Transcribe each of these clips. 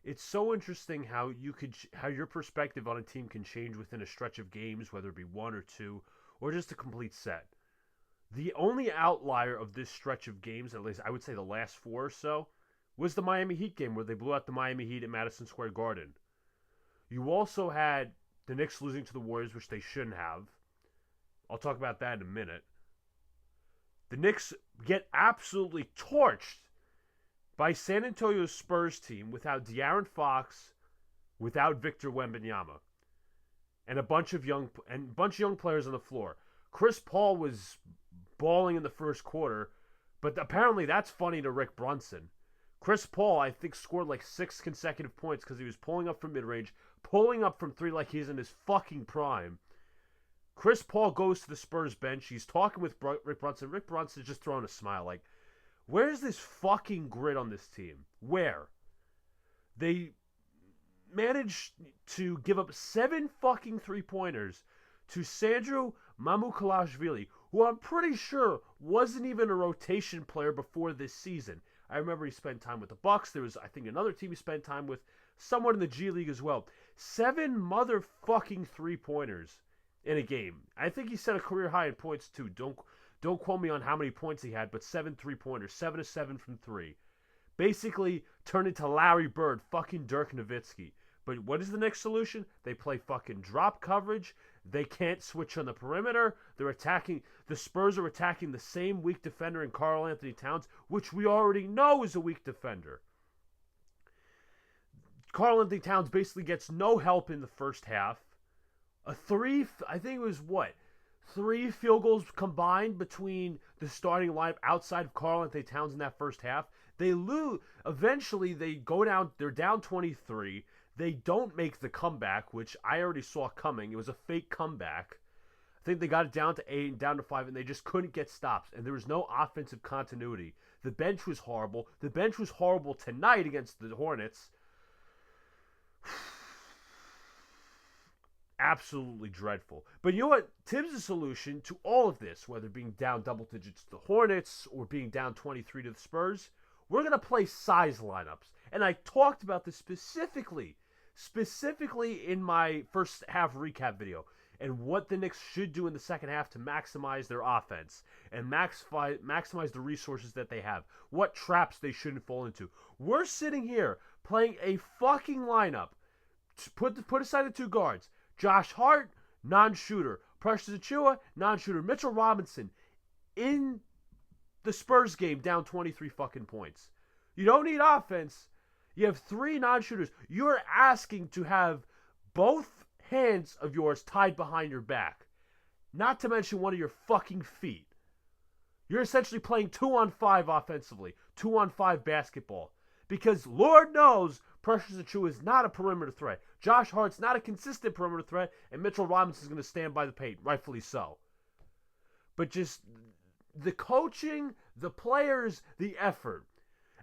it's so interesting how how your perspective on a team can change within a stretch of games, whether it be one or two, or just a complete set. The only outlier of this stretch of games, at least I would say the last four or so, was the Miami Heat game where they blew out the Miami Heat at Madison Square Garden. You also had the Knicks losing to the Warriors, which they shouldn't have. I'll talk about that in a minute. The Knicks get absolutely torched by San Antonio Spurs team without De'Aaron Fox, without Victor Wembanyama, and a bunch of young players on the floor. Chris Paul was balling in the first quarter, but apparently that's funny to Rick Brunson. Chris Paul, I think, scored like 6 consecutive points because he was pulling up from mid range, pulling up from three like he's in his fucking prime. Chris Paul goes to the Spurs bench. He's talking with Rick Brunson. Rick Brunson's just throwing a smile like, where's this fucking grit on this team? Where? They managed to give up 7 fucking three-pointers to Sandro Mamukelashvili, who I'm pretty sure wasn't even a rotation player before this season. I remember he spent time with the Bucks. There was, I think, another team he spent time with, someone in the G League as well. 7 motherfucking three-pointers in a game. I think he set a career high in points too. Don't quote me on how many points he had, but 7 3-pointers, 7 of 7 from 3. Basically turned into Larry Bird, fucking Dirk Nowitzki. But what is the next solution? They play fucking drop coverage. They can't switch on the perimeter. The Spurs are attacking the same weak defender in Karl Anthony Towns, which we already know is a weak defender. Karl Anthony Towns basically gets no help in the first half. I think it was what? 3 field goals combined between the starting lineup outside of Karl Anthony Towns in that first half. They lose. Eventually, they go down. They're down 23. They don't make the comeback, which I already saw coming. It was a fake comeback. I think they got it down to 8 and down to 5, and they just couldn't get stops. And there was no offensive continuity. The bench was horrible. The bench was horrible tonight against the Hornets. Absolutely dreadful. But you know what? Tibbs' solution to all of this, whether being down double digits to the Hornets or being down 23 to the Spurs, we're going to play size lineups. And I talked about this specifically in my first half recap video, and what the Knicks should do in the second half to maximize their offense and maximize the resources that they have. What traps they shouldn't fall into. We're sitting here playing a fucking lineup. Put aside the 2 guards. Josh Hart, non-shooter. Precious Achiuwa, non-shooter. Mitchell Robinson in the Spurs game down 23 fucking points. You don't need offense. You have 3 non-shooters. You're asking to have both hands of yours tied behind your back. Not to mention one of your fucking feet. You're essentially playing 2-on-5 offensively. 2-on-5 basketball. Because Lord knows Precious Achiuwa is not a perimeter threat. Josh Hart's not a consistent perimeter threat, and Mitchell Robinson's going to stand by the paint, rightfully so. But just the coaching, the players, the effort.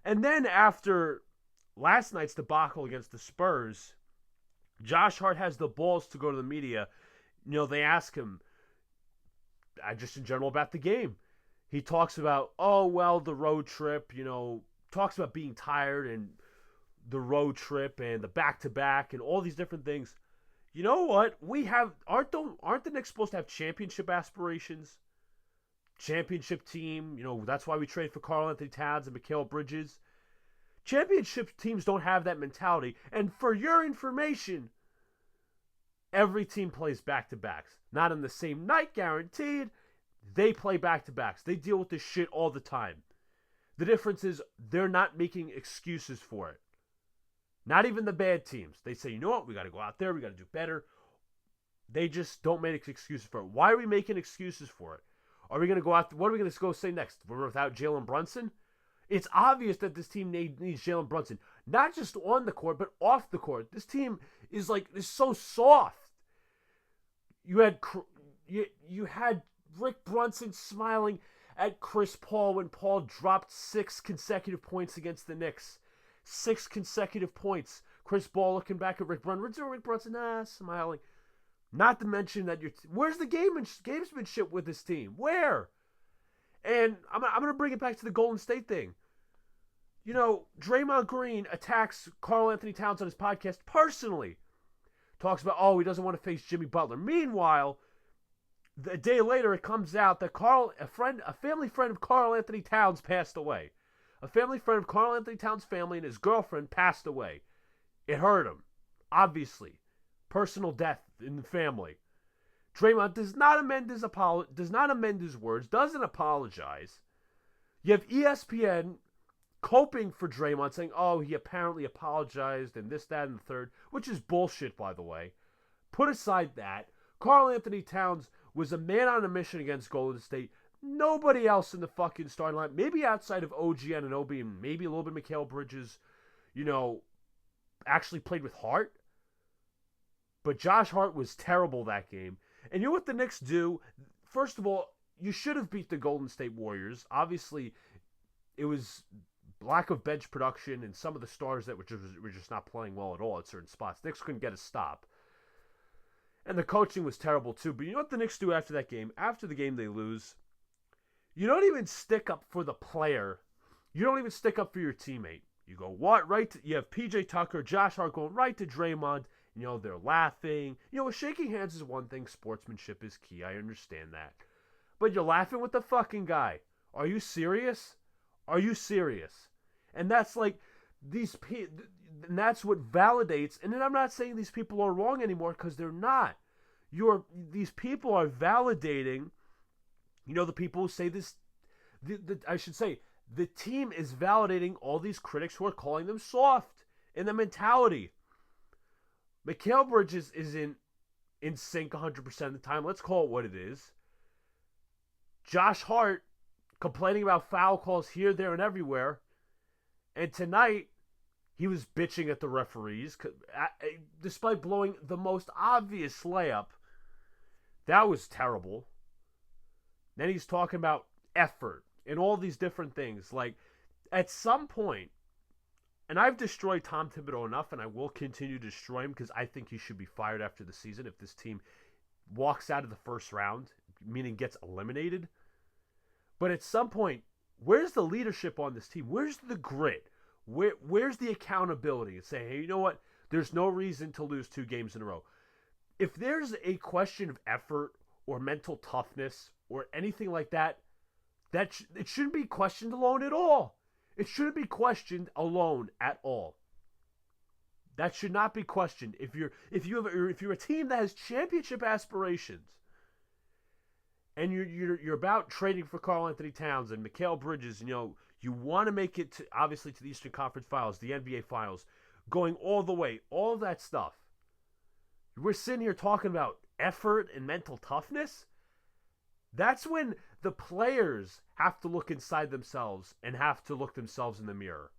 And then after last night's debacle against the Spurs, Josh Hart has the balls to go to the media. They ask him, just in general about the game. He talks about, the road trip, talks about being tired and the road trip and the back-to-back and all these different things. You know what? Aren't the Knicks supposed to have championship aspirations? Championship team, that's why we trade for Karl Anthony Towns and Mikal Bridges. Championship teams don't have that mentality. And for your information, every team plays back-to-backs. Not on the same night, guaranteed. They play back-to-backs. They deal with this shit all the time. The difference is they're not making excuses for it. Not even the bad teams. They say, you know what? We got to go out there. We got to do better. They just don't make excuses for it. Why are we making excuses for it? Are we going to go out? What are we going to go say next? We're without Jalen Brunson? It's obvious that this team needs Jalen Brunson. Not just on the court, but off the court. This team is so soft. You had Rick Brunson smiling at Chris Paul when Paul dropped 6 consecutive points against the Knicks. 6 consecutive points. Chris Paul looking back at Rick Brunson. Rick Brunson, smiling. Not to mention that where's the gamesmanship with this team? Where? And I'm going to bring it back to the Golden State thing. Draymond Green attacks Karl Anthony Towns on his podcast personally. Talks about, oh, he doesn't want to face Jimmy Butler. Meanwhile, a day later, it comes out that a family friend of Karl Anthony Towns passed away. A family friend of Karl Anthony Towns' family and his girlfriend passed away. It hurt him, obviously. Personal death in the family. Draymond does not amend his words, doesn't apologize. You have ESPN coping for Draymond, saying, oh, he apparently apologized and this, that, and the third, which is bullshit, by the way. Put aside that. Karl Anthony Towns was a man on a mission against Golden State. Nobody else in the fucking starting line, maybe outside of OG Anunoby and maybe a little bit of Mikal Bridges, actually played with heart. But Josh Hart was terrible that game. And you know what the Knicks do? First of all, you should have beat the Golden State Warriors. Obviously, it was lack of bench production and some of the stars that were just not playing well at all at certain spots. Knicks couldn't get a stop. And the coaching was terrible too. But you know what the Knicks do after that game? After the game they lose, you don't even stick up for the player. You don't even stick up for your teammate. You go, what? You have PJ Tucker, Josh Hart going right to Draymond. They're laughing. Shaking hands is one thing. Sportsmanship is key. I understand that. But you're laughing with the fucking guy. Are you serious? Are you serious? And that's like, and that's what validates. And then I'm not saying these people are wrong anymore, because they're not. These people are validating, the people who say this, I should say, the team is validating all these critics who are calling them soft in the mentality. Mikal Bridges isn't in sync 100% of the time. Let's call it what it is. Josh Hart complaining about foul calls here, there, and everywhere. And tonight, he was bitching at the referees, despite blowing the most obvious layup. That was terrible. Then he's talking about effort and all these different things. Like, at some point, and I've destroyed Tom Thibodeau enough, and I will continue to destroy him, because I think he should be fired after the season if this team walks out of the first round, meaning gets eliminated. But at some point, where's the leadership on this team? Where's the grit? Where's the accountability? And say, hey, you know what? There's no reason to lose 2 games in a row. If there's a question of effort or mental toughness or anything like that, it shouldn't be questioned alone at all. It shouldn't be questioned alone at all. That should not be questioned. If you're a team that has championship aspirations, and you're about trading for Karl Anthony Towns and Mikal Bridges, you want to make it to the Eastern Conference Finals, the NBA Finals, going all the way, all of that stuff. We're sitting here talking about effort and mental toughness. That's when the players have to look inside themselves and have to look themselves in the mirror.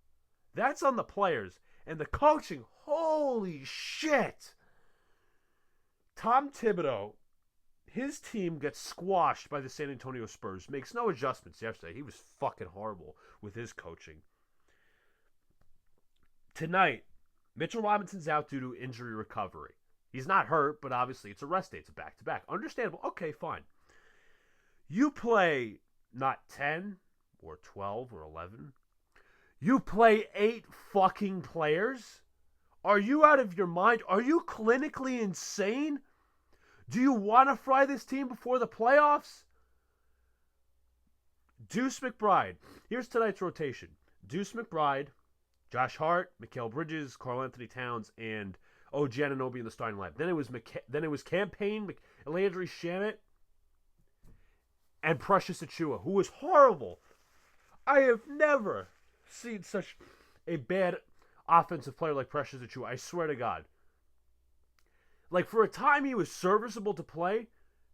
That's on the players. And the coaching, holy shit. Tom Thibodeau, his team gets squashed by the San Antonio Spurs. Makes no adjustments yesterday. He was fucking horrible with his coaching. Tonight, Mitchell Robinson's out due to injury recovery. He's not hurt, but obviously it's a rest day. It's a back-to-back. Understandable. Okay, fine. You play not 10 or 12 or 11. You play 8 fucking players? Are you out of your mind? Are you clinically insane? Do you want to fry this team before the playoffs? Deuce McBride. Here's tonight's rotation. Deuce McBride, Josh Hart, Mikal Bridges, Karl Anthony Towns, and OG Anunoby in the starting lineup. Then it was Campaign, Landry Shamet, and Precious Achiuwa, who was horrible. I have never seen such a bad offensive player like Precious Achiuwa. I swear to God. Like, for a time, he was serviceable to play,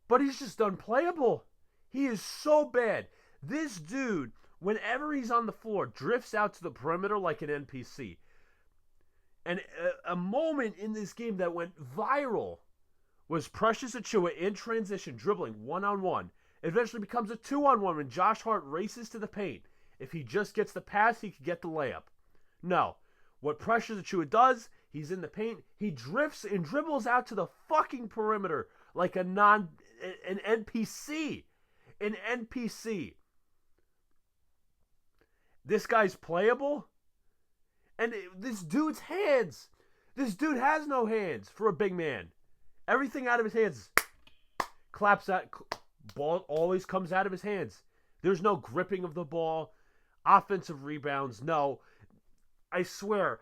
but he's just unplayable. He is so bad. This dude, whenever he's on the floor, drifts out to the perimeter like an NPC. And a moment in this game that went viral was Precious Achiuwa in transition, dribbling one-on-one. It eventually becomes a 2-on-1 when Josh Hart races to the paint. If he just gets the pass, he could get the layup. No. What Precious Achiuwa does, he's in the paint, he drifts and dribbles out to the fucking perimeter like an NPC. An NPC. This guy's playable? And this dude's hands. This dude has no hands for a big man. Everything out of his hands claps out. Ball always comes out of his hands. There's no gripping of the ball. Offensive rebounds, no. I swear,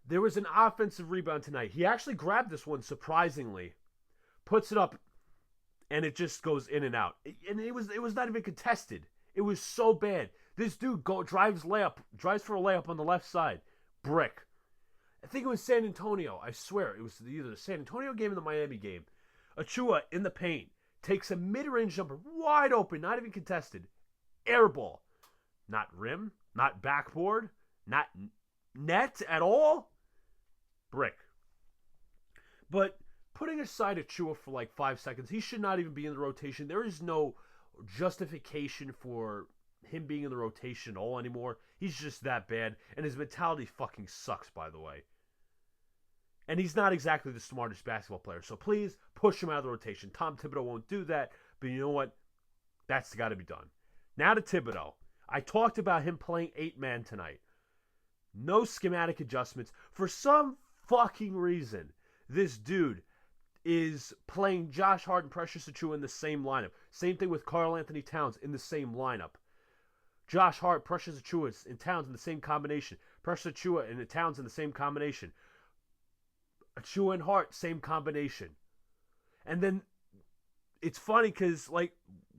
there was an offensive rebound tonight. He actually grabbed this one surprisingly, puts it up, and it just goes in and out. And it was not even contested. It was so bad. This dude drives for a layup on the left side. Brick. I think it was San Antonio. I swear it was either the San Antonio game or the Miami game. Achua in the paint takes a mid-range jumper, wide open, not even contested. Air ball. Not rim, not backboard, not net at all. Brick. But putting aside Achua for like 5 seconds, he should not even be in the rotation. There is no justification for him being in the rotation at all anymore. He's just that bad, and his mentality fucking sucks, by the way. And he's not exactly the smartest basketball player, so please push him out of the rotation. Tom Thibodeau won't do that, but you know what? That's got to be done. Now to Thibodeau. I talked about him playing 8-man tonight. No schematic adjustments. For some fucking reason, this dude is playing Josh Hart and Precious Achiuwa in the same lineup. Same thing with Karl Anthony Towns in the same lineup. Josh Hart, Precious Achiuwa, and Towns in the same combination. Precious Achiuwa and Towns in the same combination. Achiuwa and Hart, same combination. And then it's funny because, like,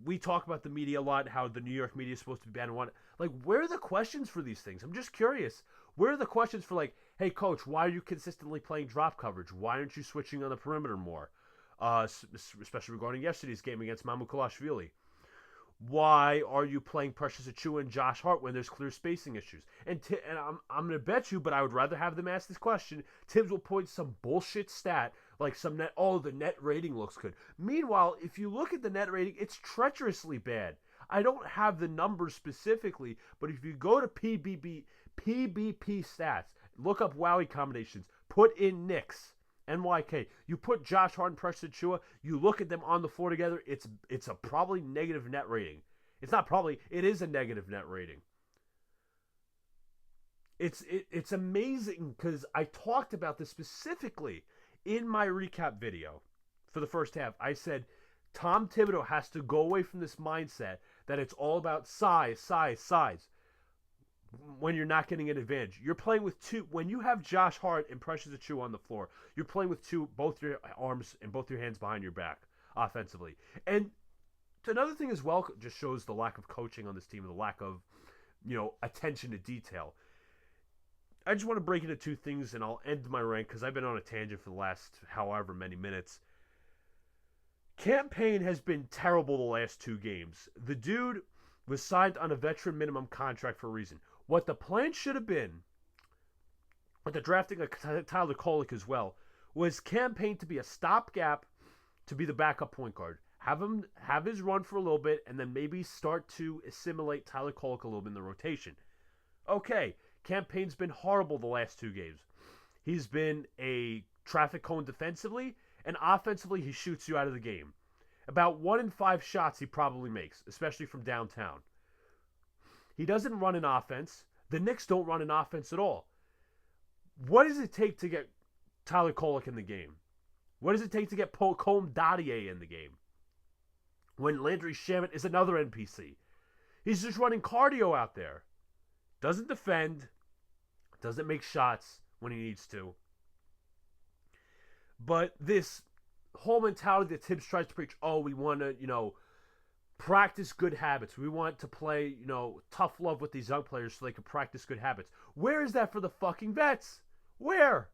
we talk about the media a lot, how the New York media is supposed to be bad and what. Like, where are the questions for these things? I'm just curious. Where are the questions for, like, hey, coach, why are you consistently playing drop coverage? Why aren't you switching on the perimeter more? Especially regarding yesterday's game against Mamukelashvili. Why are you playing Precious Achiuwa and Josh Hart when there's clear spacing issues? And I'm going to bet you, but I would rather have them ask this question. Tibbs will point some bullshit stat like the net rating looks good. Meanwhile, if you look at the net rating, it's treacherously bad. I don't have the numbers specifically, but if you go to PBP stats, look up Wowie combinations, put in Knicks, NYK. You put Josh Hart and Precious Achiuwa, you look at them on the floor together, it's a probably negative net rating. It's not probably, it is a negative net rating. It's amazing because I talked about this specifically in my recap video for the first half. I said Tom Thibodeau has to go away from this mindset that it's all about size. When you're not getting an advantage, you're playing with two. When you have Josh Hart and Precious Achiuwa on the floor, you're playing with both your arms and both your hands behind your back offensively. And another thing as well, just shows the lack of coaching on this team, the lack of, attention to detail. I just want to break into two things, and I'll end my rant because I've been on a tangent for the last however many minutes. Cam Payne has been terrible the last 2 games. The dude was signed on a veteran minimum contract for a reason. What the plan should have been, with the drafting of Tyler Kolek as well, was Cam Payne to be a stopgap to be the backup point guard. Have him have his run for a little bit, and then maybe start to assimilate Tyler Kolek a little bit in the rotation. Okay, Cam Payne's been horrible the last 2 games. He's been a traffic cone defensively, and offensively he shoots you out of the game. About 1 in 5 shots he probably makes, especially from downtown. He doesn't run an offense. The Knicks don't run an offense at all. What does it take to get Tyler Kolek in the game? What does it take to get Colm Dadier in the game? When Landry Shamet is another NPC. He's just running cardio out there. Doesn't defend. Doesn't make shots when he needs to. But this whole mentality that Tibbs tries to preach, we want to, practice good habits. We want to play, tough love with these young players so they can practice good habits. Where is that for the fucking vets? Where?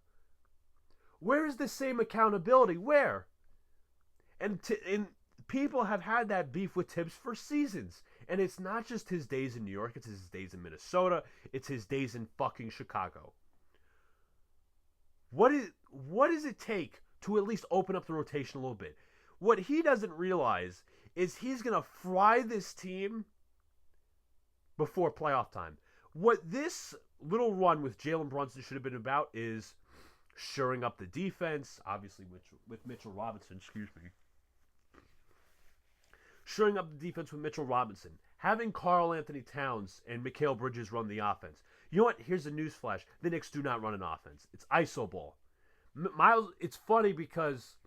Where is the same accountability? Where? And people have had that beef with Tibbs for seasons. And it's not just his days in New York. It's his days in Minnesota. It's his days in fucking Chicago. What does it take to at least open up the rotation a little bit? What he doesn't realize is he's going to fry this team before playoff time. What this little run with Jalen Brunson should have been about is shoring up the defense, obviously with Mitchell Robinson, Shoring up the defense with Mitchell Robinson. Having Karl Anthony Towns and Mikal Bridges run the offense. You know what? Here's a news flash. The Knicks do not run an offense. It's iso ball. Miles, it's funny because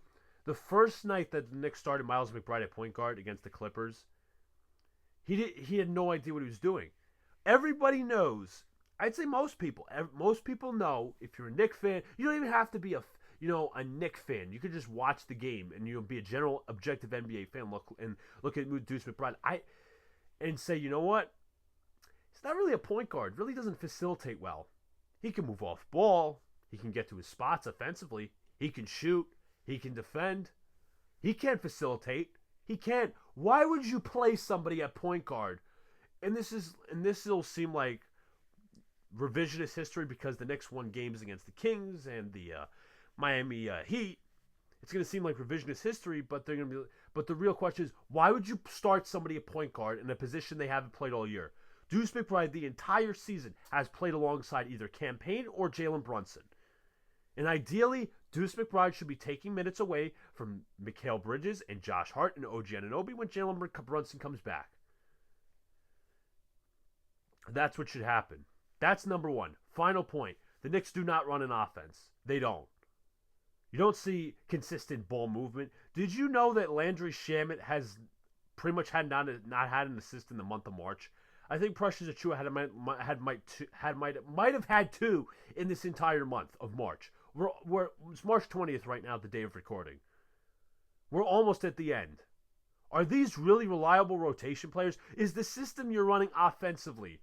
the first night that the Knicks started Miles McBride at point guard against the Clippers, he had no idea what he was doing. Everybody knows. I'd say most people know, if you're a Knicks fan, you don't even have to be a Knicks fan. You could just watch the game and you'll be a general objective NBA fan. Look at Deuce McBride. And say, you know what? He's not really a point guard. Really doesn't facilitate well. He can move off ball. He can get to his spots offensively. He can shoot. He can defend. He can't facilitate. He can't. Why would you play somebody at point guard? And this will seem like revisionist history because the Knicks won games against the Kings and the Miami Heat. It's going to seem like revisionist history, but they're going to be. But the real question is, why would you start somebody at point guard in a position they haven't played all year? Deuce McBride, the entire season, has played alongside either Cam Payne or Jalen Brunson. And ideally, Deuce McBride should be taking minutes away from Mikal Bridges and Josh Hart and OG Anunoby when Jalen Brunson comes back. That's what should happen. That's number one. Final point. The Knicks do not run an offense. They don't. You don't see consistent ball movement. Did you know that Landry Shamet has pretty much not had an assist in the month of March? I think Precious Achiuwa might have had two in this entire month of March. It's March 20th right now, the day of recording. We're almost at the end. Are these really reliable rotation players? Is the system you're running offensively,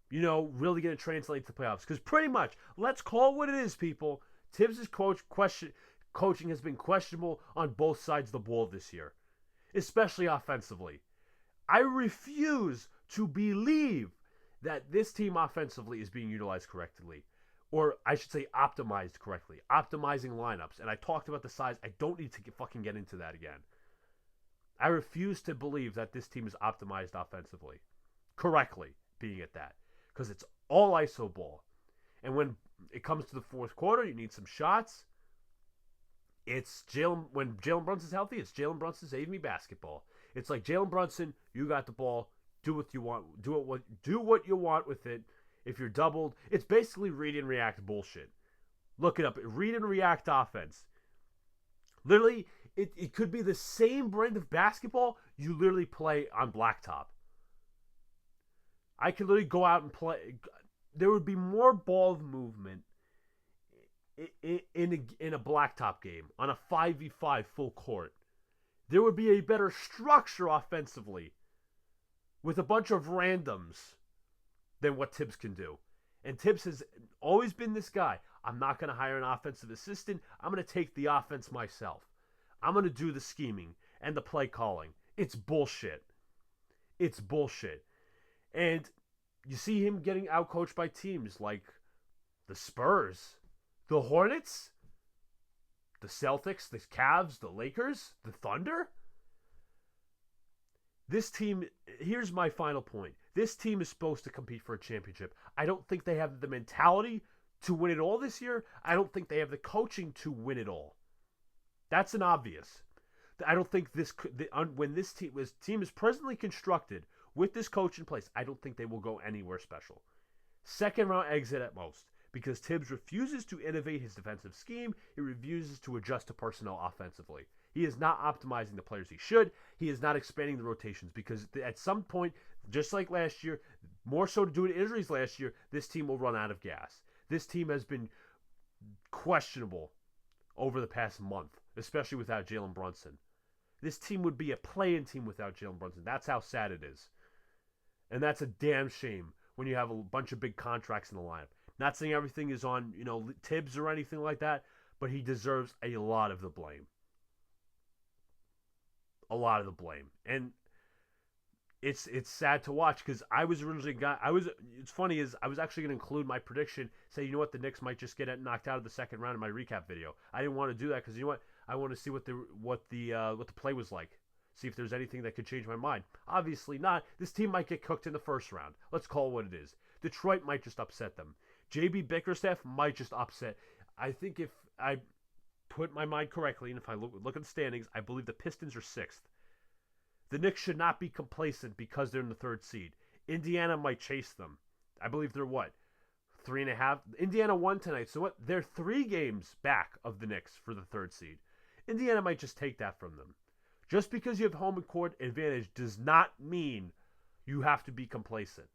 really going to translate to the playoffs? Because pretty much, let's call it what it is, people. Tibbs' coaching has been questionable on both sides of the ball this year, especially offensively. I refuse to believe that this team offensively is being utilized correctly. Or I should say optimized correctly. Optimizing lineups. And I talked about the size. I don't need to fucking get into that again. I refuse to believe that this team is optimized offensively. Correctly, being at that. Because it's all iso ball. And when it comes to the fourth quarter, you need some shots. When Jalen Brunson's healthy, it's Jalen Brunson saving me basketball. It's like, Jalen Brunson, you got the ball. Do what you want. Do what you want with it. If you're doubled, it's basically read and react bullshit. Look it up. Read and react offense. Literally, it could be the same brand of basketball you literally play on blacktop. I could literally go out and play. There would be more ball movement in a blacktop game on a 5v5 full court. There would be a better structure offensively with a bunch of randoms than what Tibbs can do. And Tibbs has always been this guy. I'm not going to hire an offensive assistant. I'm going to take the offense myself. I'm going to do the scheming and the play calling. It's bullshit. It's bullshit. And you see him getting outcoached by teams like the Spurs, the Hornets, the Celtics, the Cavs, the Lakers, the Thunder. This team, here's my final point. This team is supposed to compete for a championship. I don't think they have the mentality to win it all this year. I don't think they have the coaching to win it all. That's an obvious. I don't think when this team is presently constructed with this coach in place, I don't think they will go anywhere special. Second round exit at most, because Tibbs refuses to innovate his defensive scheme. He refuses to adjust to personnel offensively. He is not optimizing the players he should. He is not expanding the rotations because at some point, just like last year, more so due to injuries last year, this team will run out of gas. This team has been questionable over the past month, especially without Jalen Brunson. This team would be a play-in team without Jalen Brunson. That's how sad it is. And that's a damn shame when you have a bunch of big contracts in the lineup. Not saying everything is on, Tibbs or anything like that, but he deserves a lot of the blame. A lot of the blame. And it's sad to watch because I was originally it's funny is I was actually going to include my prediction, say, you know what, the Knicks might just get knocked out of the second round in my recap video. I didn't want to do that because you know what, I want to see what the play was like. See if there's anything that could change my mind. Obviously not. This team might get cooked in the first round. Let's call it what it is. Detroit might just upset them. JB Bickerstaff might just upset. I think if I put my mind correctly, and if I look at the standings, I believe the Pistons are 6th. The Knicks should not be complacent because they're in the 3rd seed. Indiana might chase them. I believe they're what? 3.5. Indiana won tonight. So what? They're 3 games back of the Knicks for the 3rd seed. Indiana might just take that from them. Just because you have home court advantage does not mean you have to be complacent.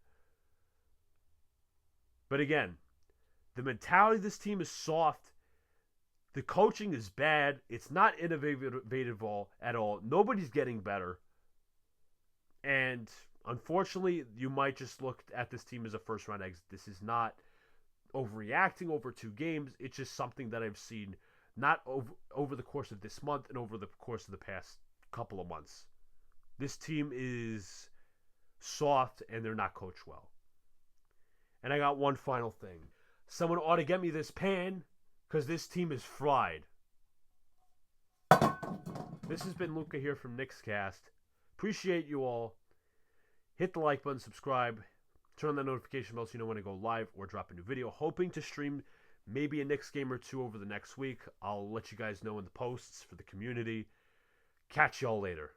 But again, the mentality of this team is soft. The coaching is bad. It's not innovative at all. Nobody's getting better. And unfortunately, you might just look at this team as a first-round exit. This is not overreacting over 2 games. It's just something that I've seen not over the course of this month and over the course of the past couple of months. This team is soft and they're not coached well. And I got one final thing. Someone ought to get me this pan because this team is fried. This has been Luca here from Knicks Cast. Appreciate you all. Hit the like button, subscribe, turn on the notification bell so you know when I go live or drop a new video. Hoping to stream maybe a Knicks game or 2 over the next week. I'll let you guys know in the posts for the community. Catch y'all later.